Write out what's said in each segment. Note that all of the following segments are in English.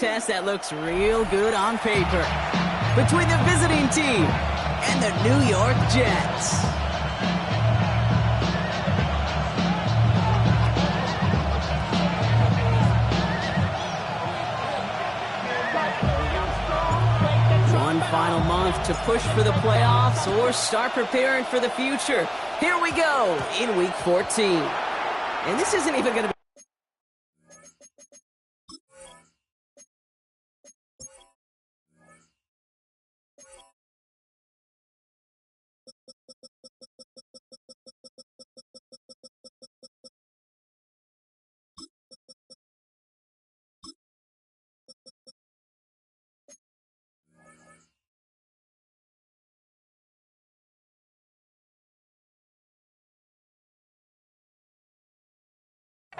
Test that looks real good on paper between the visiting team and the New York Jets. One final month to push for the playoffs or start preparing for the future. Here we go in Week 14. And this isn't even going to be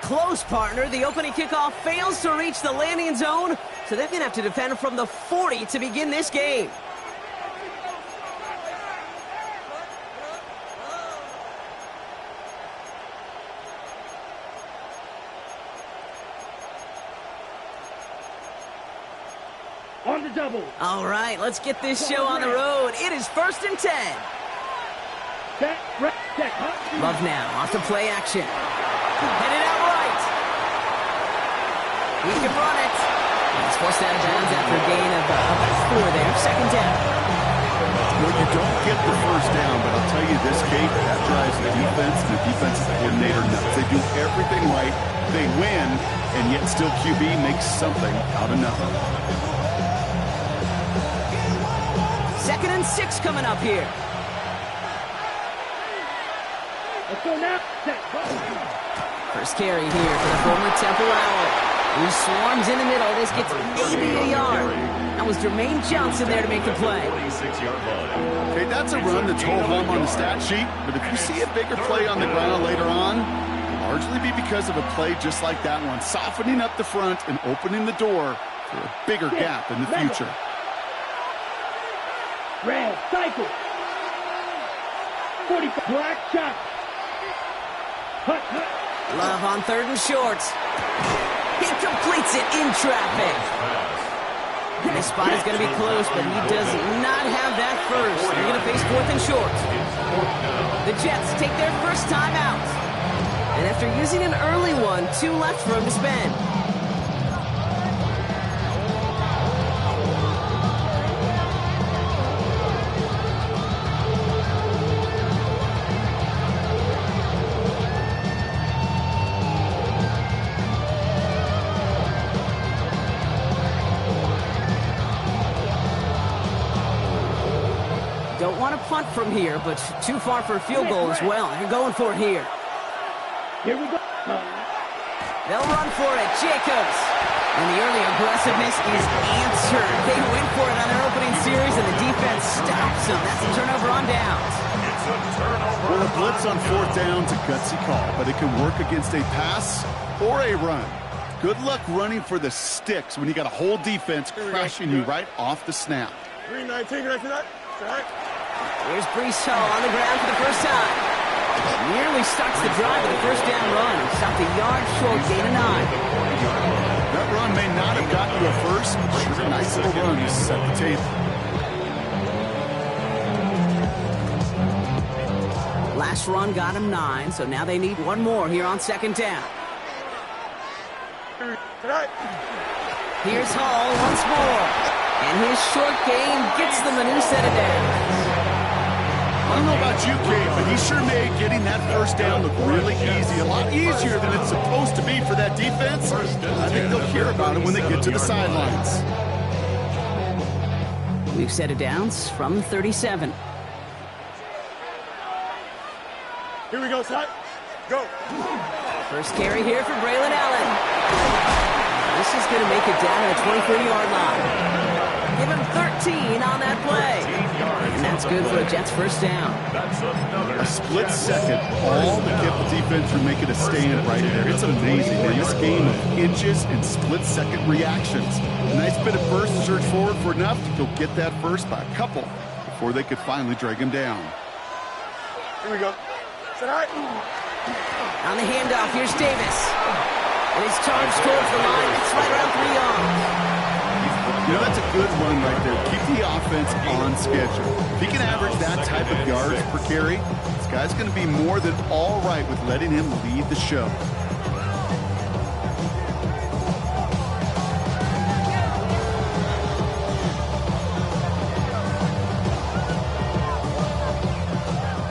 close, partner. The opening kickoff fails to reach the landing zone, so they're going to have to defend from the 40 to begin this game. On the double. All right, let's get this show on the road. It is 1st and 10. Love now, off the play action. Headed out right. He can run it. He's forced out of bounds after a gain of about 4 there. 2nd down. Well, you don't get the 1st down, but I'll tell you this, Kate, that drives the defense and the defensive coordinator nuts. They do everything right. They win, and yet still QB makes something out of nothing. 2nd and 6 coming up here. Let's go now. First carry here for the former Temple Owl. He swarms in the middle. This gets maybe a yard. That was Jermaine Johnson there to make the play. Okay, that's a run that's ho-hum on the stat sheet, but if you see a bigger play on the ground later on, it'll largely be because of a play just like that one, softening up the front and opening the door for a bigger gap in the future. Red cycle. 40 black shot. Hut, hut. Love on 3rd and short. He completes it in traffic. This spot is going to be close, but he does not have that first. They're going to face 4th and short. The Jets take their first time out. And after using an early one, 2 left for him to spend. Don't want to punt from here, but too far for a field goal as well. You're going for it here. Here we go. They'll run for it. Jacobs. And the early aggressiveness is answered. They went for it on their opening series, and the defense stops them. That's a turnover on downs. Well, a blitz on 4th down's a gutsy call, but it can work against a pass or a run. Good luck running for the sticks when you got a whole defense crashing you right off the snap. 319, right for that. Here's Brees Hall on the ground for the first time. Nearly starts the drive with a 1st down run. He stopped a yard short, gain of 9. That run may not have gotten you a first, but sure, a nice little run to set the table. Last run got him 9, so now they need one more here on 2nd down. Here's Hall once more. And his short gain gets them a new set of downs. I don't know about you, Kate, but he sure made getting that 1st down look really easy. A lot easier than it's supposed to be for that defense. I think they'll hear about it when they get to the sidelines. We've set of downs from 37. Here we go, Sly. Go. First carry here for Braylon Allen. This is going to make it down at the 24-yard line. Give him 13 on that play. And that's good for a Jets 1st down. A split second, all to get the defense from making a stand right there. It's amazing, man. This game of inches and split-second reactions. A nice bit of burst to surge forward for enough to go get that first by a couple before they could finally drag him down. Here we go. On the handoff, here's Davis. And he's charged towards the line. It's right around 3 yards. You know, that's a good run right there. Keep the offense on schedule. If he can average that type of yards per carry, this guy's going to be more than all right with letting him lead the show.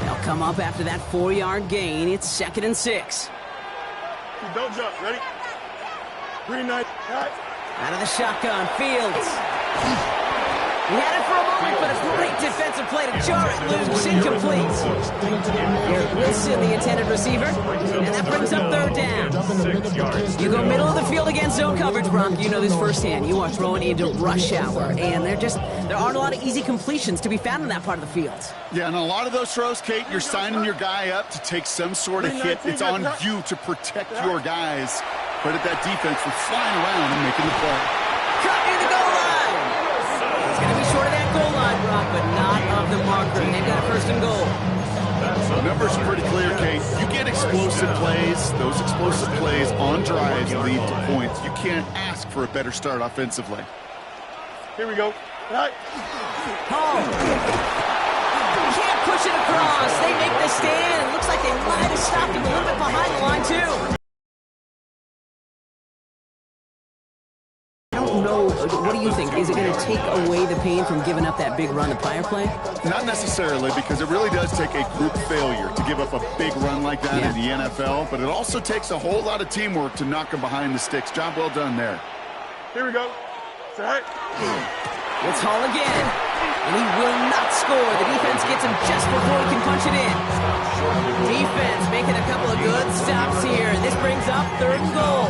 They'll come up after that 4-yard gain. It's 2nd and 6. Don't jump. Ready? Green light. Out of the shotgun, Fields. He had it for a moment, but a great defensive play to jar it loose, incomplete. Garrett Wilson, the intended receiver, and that brings up 3rd down. You go middle of the field against zone coverage, Brock. You know this firsthand. You are throwing into rush hour, and there aren't a lot of easy completions to be found in that part of the field. Yeah, and a lot of those throws, Kate, you're signing your guy up to take some sort of hit. It's on you to protect your guys. Credit that defense for flying around and making the play. Caught near the goal line. He's going to be short of that goal line, Brock, but not of the marker. They've got a 1st and goal. The numbers are pretty clear, Kate. You get explosive plays. Those explosive plays on drives lead to points. You can't ask for a better start offensively. Here we go. Right. Home. Can't push it across. They make the stand. It looks like they might have stopped him a little bit behind the line, too. What do you think? Is it going to take away the pain from giving up that big run the prior play? Not necessarily, because it really does take a group failure to give up a big run like that in the NFL, but it also takes a whole lot of teamwork to knock them behind the sticks. Job well done there. Here we go. Set. It's Hall again, and he will not score. The defense gets him just before he can punch it in. Defense making a couple of good stops here, and this brings up 3rd and goal.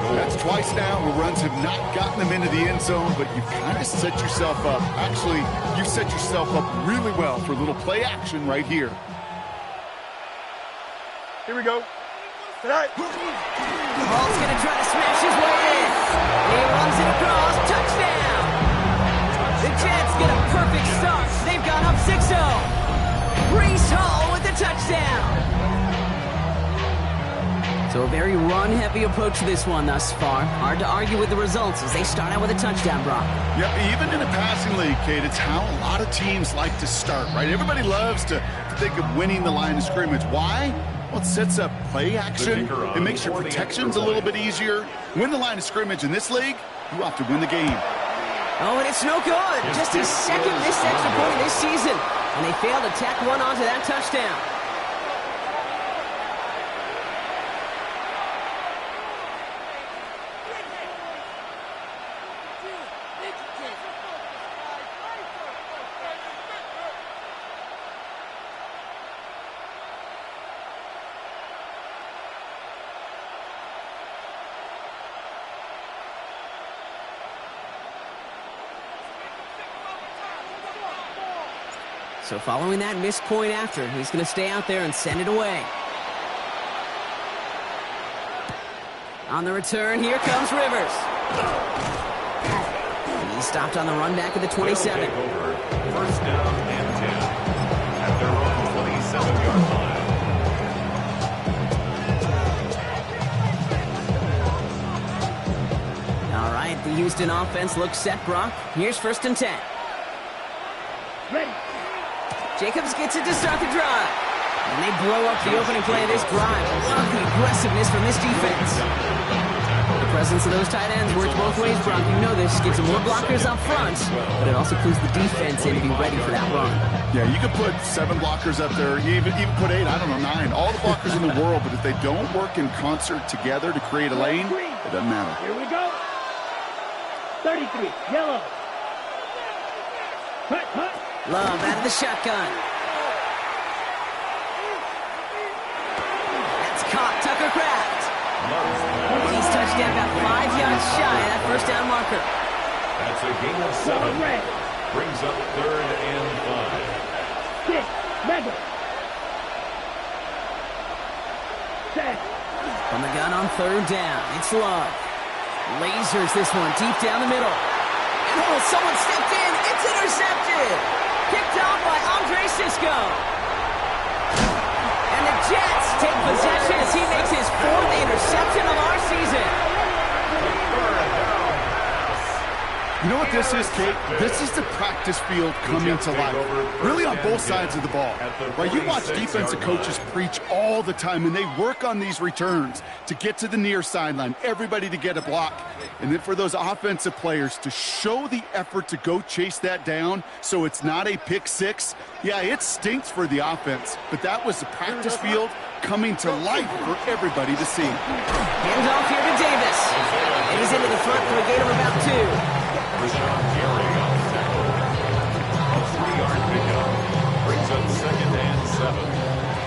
That's twice now where runs have not gotten them into the end zone, but you've kind of set yourself up. Actually, you set yourself up really well for a little play action right here. Here we go. Tonight. Hall's going to try to smash his way in. He runs it across. Touchdown. The Jets get a perfect start. They've gone up 6-0. Breece Hall with the touchdown. So a very run-heavy approach to this one thus far. Hard to argue with the results as they start out with a touchdown, Brock. Yeah, even in a passing league, Kate, it's how a lot of teams like to start, right? Everybody loves to think of winning the line of scrimmage. Why? Well, it sets up play action. It makes your protections a little bit easier. Win the line of scrimmage in this league, you have to win the game. Oh, and it's no good. Just his 2nd missed extra point this season. And they failed to tack one onto that touchdown. So following that missed point after, he's going to stay out there and send it away. On the return, here comes Rivers. He stopped on the run back at the 27. 1st down and 10 at their own 27-yard line. All right, the Houston offense looks set, Brock. Here's 1st and 10. Ready. Jacobs gets it to start the drive. And they blow up the opening play of this drive. Love the aggressiveness from this defense. The presence of those tight ends works both ways, Brock. You know this. Gives them more blockers up front, but it also clues the defense in to be ready for that run. Yeah, you could put 7 blockers up there, even put 8, I don't know, 9. All the blockers in the world, but if they don't work in concert together to create a lane, it doesn't matter. Here we go. 33. Yellow. Hut. Love out of the shotgun. That's caught. Tucker Kraft. He's touchdown about 5 yards shy of that 1st down marker. That's a gain of 7. Brings up 3rd and 5. 6. Mega. 7. From the gun on 3rd down, it's Love. Lasers this one deep down the middle. And oh, someone stepped in. It's intercepted. Picked off by Andre Sisco. And the Jets take possession as he makes his 4th interception of our season. You know what this is, Kate? This is the practice field coming to life, really on both sides of the ball. Right? You watch defensive coaches preach all the time, and they work on these returns to get to the near sideline, everybody to get a block. And then for those offensive players to show the effort to go chase that down so it's not a pick six, yeah, it stinks for the offense, but that was the practice field coming to life for everybody to see. Hands off here to Davis. And he's into the front for a gain of about 2. Rashawn Gary on tackle. A 3-yard pickup. Brings up 2nd and 7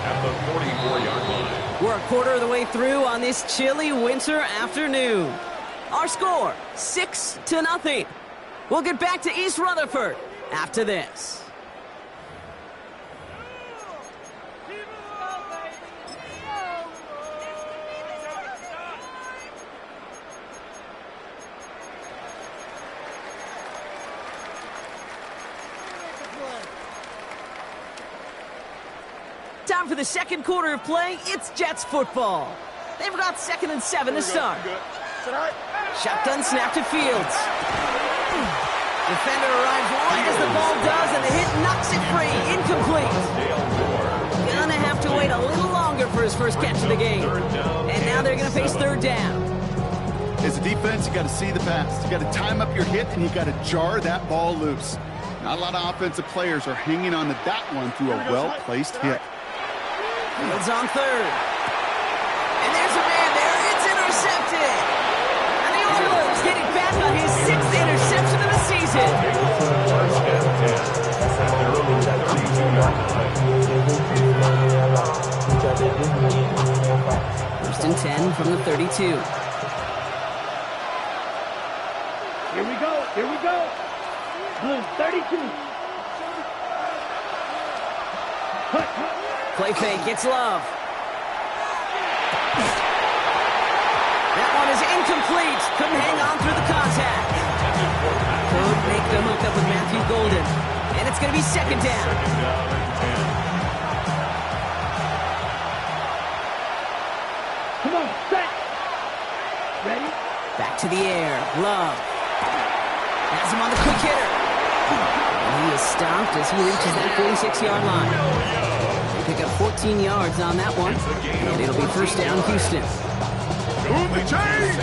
at the 44-yard line. We're a quarter of the way through on this chilly winter afternoon. Our score, 6-0. We'll get back to East Rutherford after this. Time for the second quarter of play. It's Jets football. They've got 2nd and 7 to start. Shotgun snap to Fields. Defender arrives right as the ball does, and the hit knocks it free. Incomplete. Gonna have to wait a little longer for his first catch of the game. And now they're gonna face 3rd down. As a defense, you got to see the pass. You got to time up your hit, and you got to jar that ball loose. Not a lot of offensive players are hanging on to that one through a well-placed hit. Fields on 3rd. And there's a man there. It's intercepted. And the Oilers getting back on his 6th interception of the season. First and 10 from the 32. Here we go. Here we go. Blue 32. Play fake, gets Love. That one is incomplete. Couldn't hang on through the contact. Could make the hookup with Matthew Golden. And it's going to be 2nd down. Come on, set. Ready? Back to the air. Love. Has him on the quick hitter. And he is stopped as he reaches that 46-yard line. Pick up 14 yards on that one, and it'll be 1st down, Houston. Move the chains!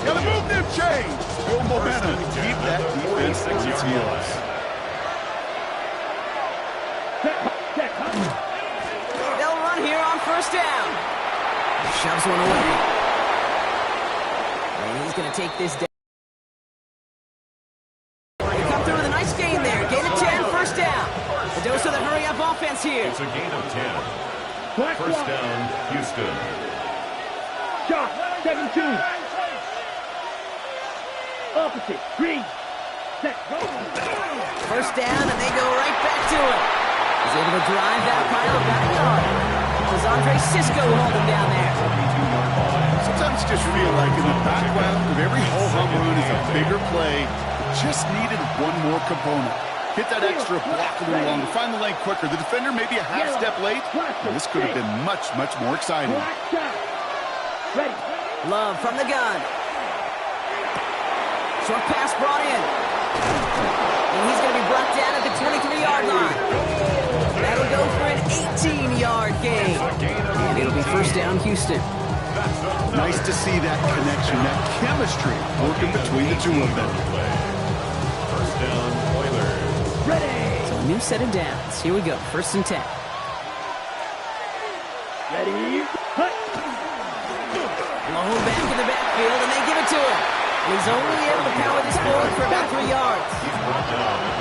Gotta move them chains! Build momentum. Keep that defense on its heels. They'll run here on 1st down. Shoves one away. And he's going to take this down. They come through with a nice gain there. Gain of 10, 1st down. A dose of the hurry-up offense here. It's a gain of 10. 1st down, Houston. Shot, 7-2. Opposite, green. Set, go. 1st down, and they go right back to it. He's able to drive that pile about a yard. Does Andre Sisco hold him down there? Sometimes you just feel like in the background of every ho-hum run is a bigger play. It just needed one more component. Hit that extra block a little longer. Find the lane quicker. The defender may be a half step late. And this could have been much, much more exciting. Ready. Love from the gun. Short pass brought in. And he's going to be brought down at the 23-yard line. That'll go for an 18-yard gain. And it'll be 1st down, Houston. Nice to see that connection, that chemistry working between the two of them. 1st down, Oilers. Ready. So a new set of downs. Here we go. 1st and 10. Ready. Hut. Blown back in the backfield, and they give it to him. And he's only able to power this forward for about 3 yards.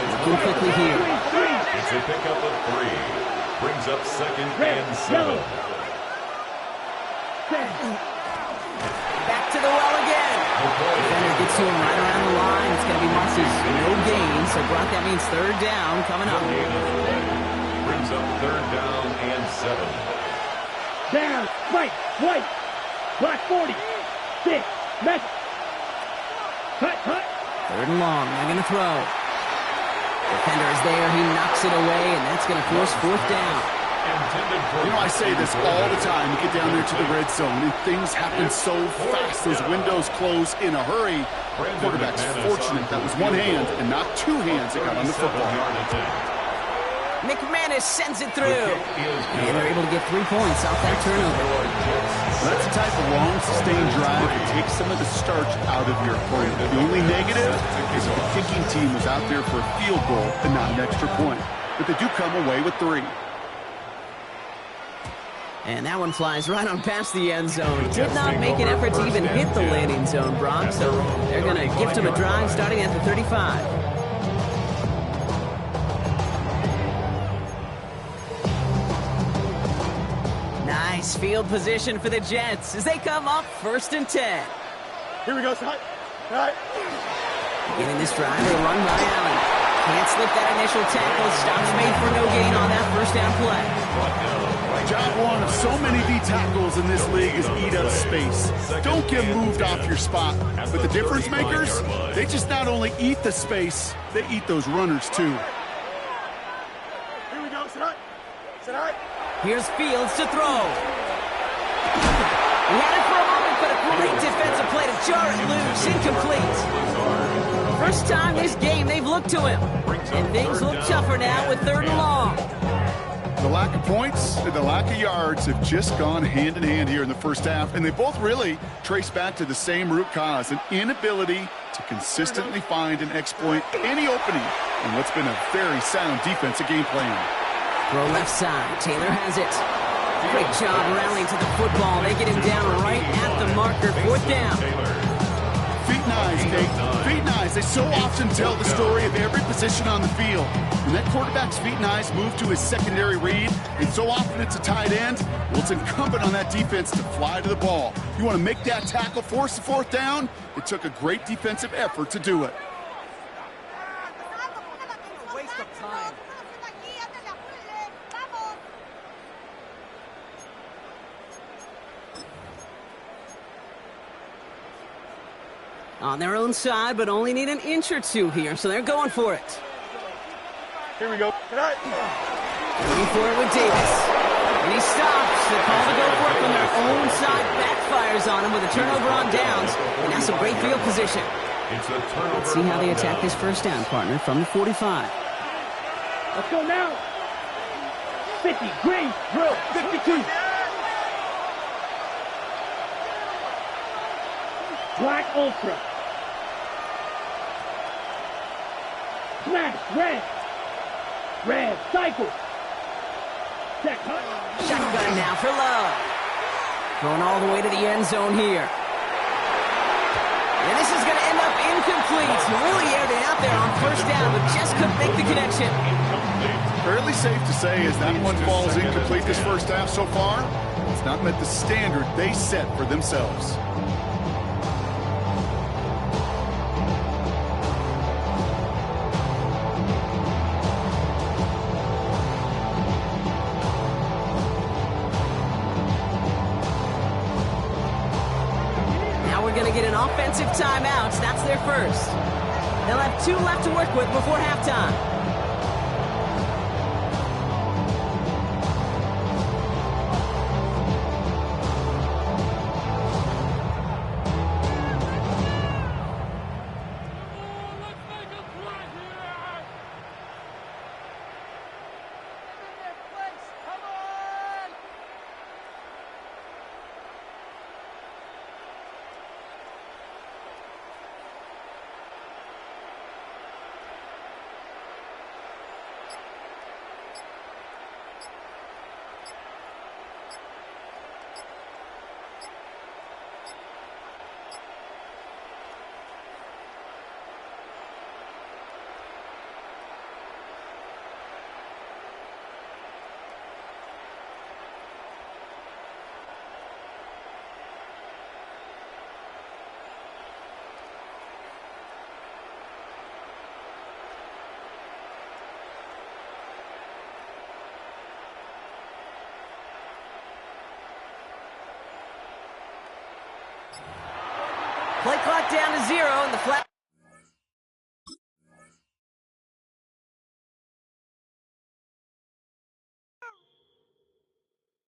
Looking quickly here. It's a pickup of 3. Brings up 2nd and 7. Back to the well again. Defender gets to him right around the line. It's going to be marked as no gain. So Brock, that means 3rd down coming up. Brings up 3rd down and 7. Down. Right. White. Black 40. 6. Mess. Cut. 3rd and long. They're going to throw. Defender is there. He knocks it away, and that's going to force 4th down. You know, I say this all the time. You get down there to the red zone, and things happen so fast. Those windows close in a hurry. Quarterback's fortunate that was one hand and not two hands that got on the football. McManus sends it through. And they're able to get 3 points off that turnover. That's the type of long, sustained drive that takes some of the starch out of your opponent. The only negative is if the kicking team was out there for a field goal and not an extra point. But they do come away with 3. And that one flies right on past the end zone. Did not make an effort to even hit the landing zone, Brock. So they're going to gift him a drive starting at the 35. Nice field position for the Jets as they come up 1st and 10. Here we go, son. All right. Beginning this drive with a run by Allen. Can't slip that initial tackle. Stops made for no gain on that 1st down play. Job one of so many D tackles in this league is eat up space. Don't get moved off your spot. But the difference makers, they just not only eat the space, they eat those runners too. Here we go, son. Son. Here's Fields to throw. He had it for a moment, but a great defensive play to jar it loose. Incomplete. First time this game they've looked to him. And things look tougher now with 3rd and long. The lack of points and the lack of yards have just gone hand in hand here in the first half, and they both really trace back to the same root cause, an inability to consistently find and exploit any opening in what's been a very sound defensive game plan. Throw left side. Taylor has it. Great job rallying to the football. They get him down right at the marker. 4th down. Feet and eyes, Nate. Feet and eyes. They so often tell the story of every position on the field. When that quarterback's feet and eyes move to his secondary read, and so often it's a tight end, well, it's incumbent on that defense to fly to the ball. You want to make that tackle, force the 4th down? It took a great defensive effort to do it. Waste of time. On their own side, but only need an inch or 2 here, so they're going for it. Here we go. Looking for it with Davis. And he stops. The call to go for it from their own side backfires on him with a turnover on downs. And that's some great field position. Let's see how they attack this 1st down, partner, from the 45. Let's go now. 50, green, drill, 52. Black Ultra. Smash, red. Red, cycle. Check, Shotgun now for Love. Going all the way to the end zone here. And this is going to end up incomplete. Really aired it out there on 1st down, but just couldn't make the connection. Fairly safe to say as that one falls incomplete this 1st half so far, it's not met the standard they set for themselves. Offensive timeouts. That's their 1st. They'll have 2 left to work with before halftime. Play clock down to 0, and the flag